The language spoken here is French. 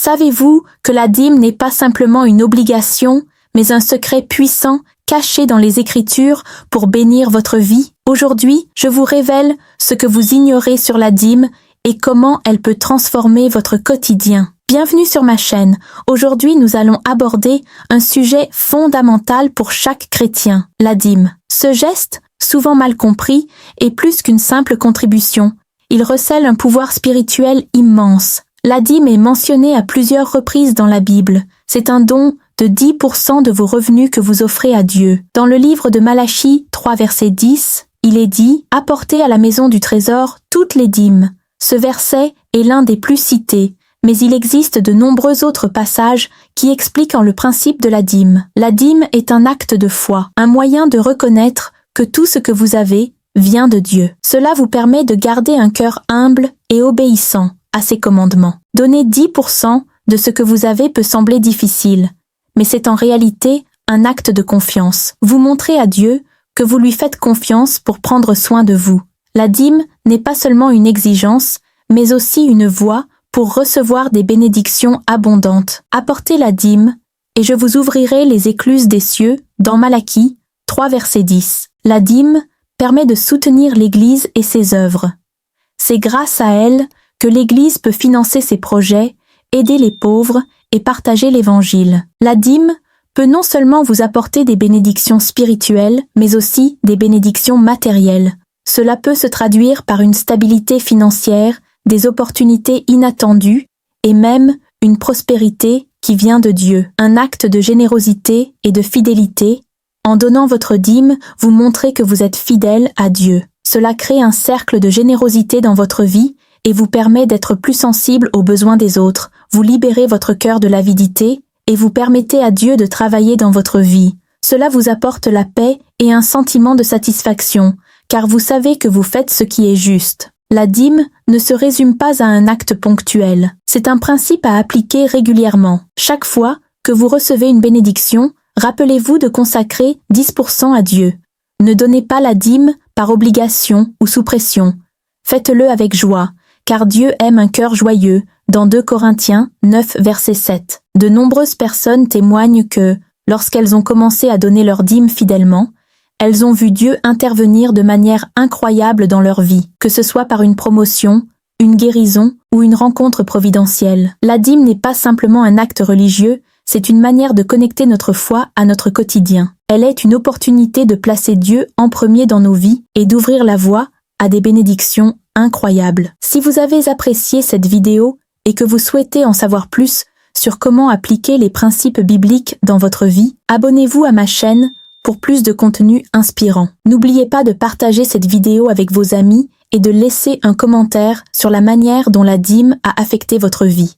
Savez-vous que la dîme n'est pas simplement une obligation, mais un secret puissant caché dans les Écritures pour bénir votre vie? Aujourd'hui, je vous révèle ce que vous ignorez sur la dîme et comment elle peut transformer votre quotidien. Bienvenue sur ma chaîne. Aujourd'hui, nous allons aborder un sujet fondamental pour chaque chrétien, la dîme. Ce geste, souvent mal compris, est plus qu'une simple contribution. Il recèle un pouvoir spirituel immense. La dîme est mentionnée à plusieurs reprises dans la Bible. C'est un don de 10% de vos revenus que vous offrez à Dieu. Dans le livre de Malachie 3 verset 10, il est dit « Apportez à la maison du trésor toutes les dîmes ». Ce verset est l'un des plus cités, mais il existe de nombreux autres passages qui expliquent le principe de la dîme. La dîme est un acte de foi, un moyen de reconnaître que tout ce que vous avez vient de Dieu. Cela vous permet de garder un cœur humble et obéissant à ses commandements. Donner 10% de ce que vous avez peut sembler difficile, mais c'est en réalité un acte de confiance. Vous montrez à Dieu que vous lui faites confiance pour prendre soin de vous. La dîme n'est pas seulement une exigence, mais aussi une voie pour recevoir des bénédictions abondantes. Apportez la dîme, et je vous ouvrirai les écluses des cieux, dans Malachie 3 verset 10. La dîme permet de soutenir l'Église et ses œuvres. C'est grâce à elle que l'Église peut financer ses projets, aider les pauvres et partager l'Évangile. La dîme peut non seulement vous apporter des bénédictions spirituelles, mais aussi des bénédictions matérielles. Cela peut se traduire par une stabilité financière, des opportunités inattendues et même une prospérité qui vient de Dieu. Un acte de générosité et de fidélité. En donnant votre dîme, vous montrez que vous êtes fidèle à Dieu. Cela crée un cercle de générosité dans votre vie et vous permet d'être plus sensible aux besoins des autres. Vous libérez votre cœur de l'avidité et vous permettez à Dieu de travailler dans votre vie. Cela vous apporte la paix et un sentiment de satisfaction, car vous savez que vous faites ce qui est juste. La dîme ne se résume pas à un acte ponctuel. C'est un principe à appliquer régulièrement. Chaque fois que vous recevez une bénédiction, rappelez-vous de consacrer 10% à Dieu. Ne donnez pas la dîme par obligation ou sous pression. Faites-le avec joie, car Dieu aime un cœur joyeux, dans 2 Corinthiens 9 verset 7. De nombreuses personnes témoignent que, lorsqu'elles ont commencé à donner leur dîme fidèlement, elles ont vu Dieu intervenir de manière incroyable dans leur vie, que ce soit par une promotion, une guérison ou une rencontre providentielle. La dîme n'est pas simplement un acte religieux, c'est une manière de connecter notre foi à notre quotidien. Elle est une opportunité de placer Dieu en premier dans nos vies et d'ouvrir la voie à des bénédictions incroyables. Si vous avez apprécié cette vidéo et que vous souhaitez en savoir plus sur comment appliquer les principes bibliques dans votre vie, abonnez-vous à ma chaîne pour plus de contenu inspirant. N'oubliez pas de partager cette vidéo avec vos amis et de laisser un commentaire sur la manière dont la dîme a affecté votre vie.